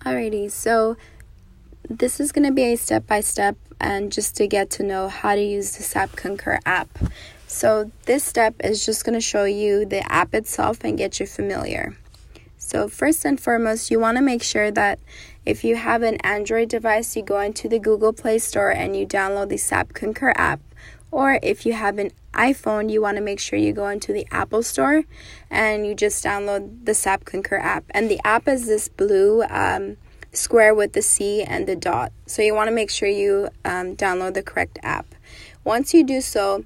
Alrighty, so this is going to be a step-by-step and just to get to know how to use the SAP Concur app. So this step is just going to show you the app itself and get you familiar. So first and foremost, you want to make sure that if you have an Android device, you go into the Google Play Store and you download the SAP Concur app. Or if you have an iPhone, you want to make sure you go into the Apple Store and you just download the SAP Concur app. And the app is this blue square with the C and the dot. So you want to make sure you download the correct app. Once you do so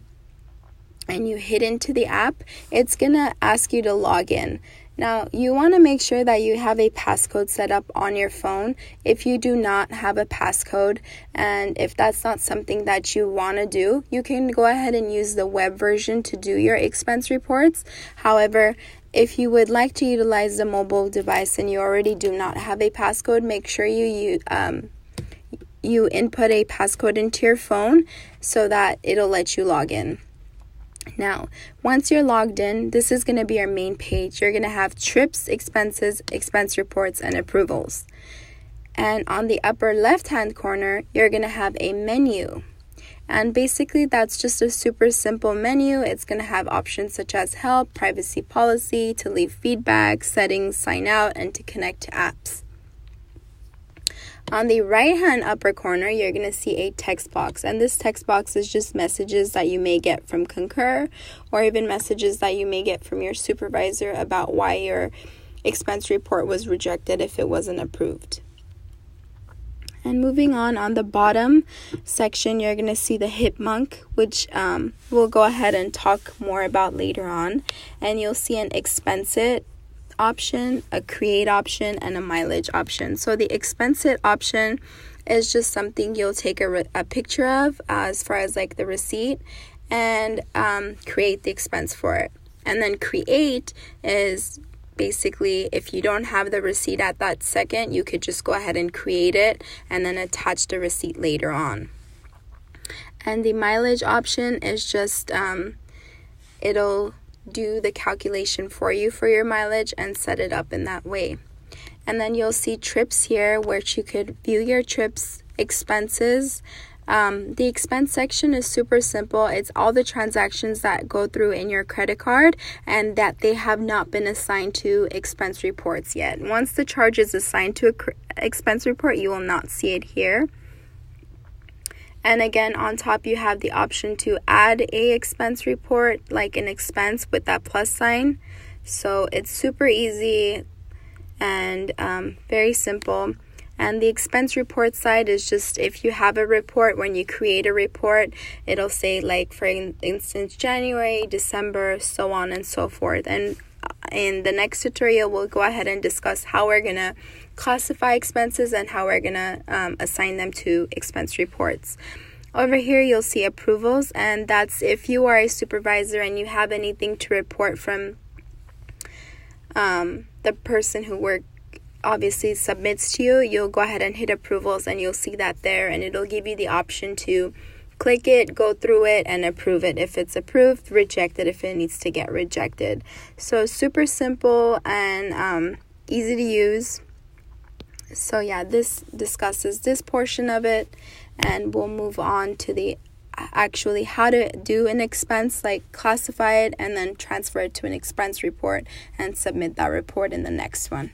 and you hit into the app, it's going to ask you to log in. Now, you want to make sure that you have a passcode set up on your phone. If you do not have a passcode, and if that's not something that you want to do, you can go ahead and use the web version to do your expense reports. However, if you would like to utilize the mobile device and you already do not have a passcode, make sure you input a passcode into your phone so that it'll let you log in. Now, once you're logged in, this is going to be your main page. You're going to have trips, expenses, expense reports, and approvals. And on the upper left-hand corner, you're going to have a menu. And basically, that's just a super simple menu. It's going to have options such as help, privacy policy, to leave feedback, settings, sign out, and to connect to apps. On the right-hand upper corner, you're going to see a text box, and this text box is just messages that you may get from Concur or even messages that you may get from your supervisor about why your expense report was rejected if it wasn't approved. And moving on the bottom section, you're going to see the Hipmunk, which we'll go ahead and talk more about later on, and you'll see an expense it option, a create option, and a mileage option. So the expense it option is just something you'll take a picture of as far as like the receipt and create the expense for it. And then create is basically if you don't have the receipt at that second, you could just go ahead and create it and then attach the receipt later on. And the mileage option is just it'll do the calculation for you for your mileage and set it up in that way. And then you'll see trips here, where you could view your trips expenses. The expense section is super simple. It's all the transactions that go through in your credit card and that they have not been assigned to expense reports yet. Once the charge is assigned to an expense report, you will not see it here. And again, on top, you have the option to add a expense report, like an expense with that plus sign. So it's super easy and very simple. And the expense report side is just if you have a report, when you create a report, it'll say like, for instance, January, December, so on and so forth. And in the next tutorial, we'll go ahead and discuss how we're going to classify expenses and how we're going to assign them to expense reports. Over here, you'll see approvals, and that's if you are a supervisor and you have anything to report from the person who obviously submits to you, you'll go ahead and hit approvals and you'll see that there, and it'll give you the option to click it, go through it, and approve it. If it's approved, reject it if it needs to get rejected. So super simple and easy to use. So yeah, this discusses this portion of it, and we'll move on to the actually how to do an expense, like classify it and then transfer it to an expense report and submit that report in the next one.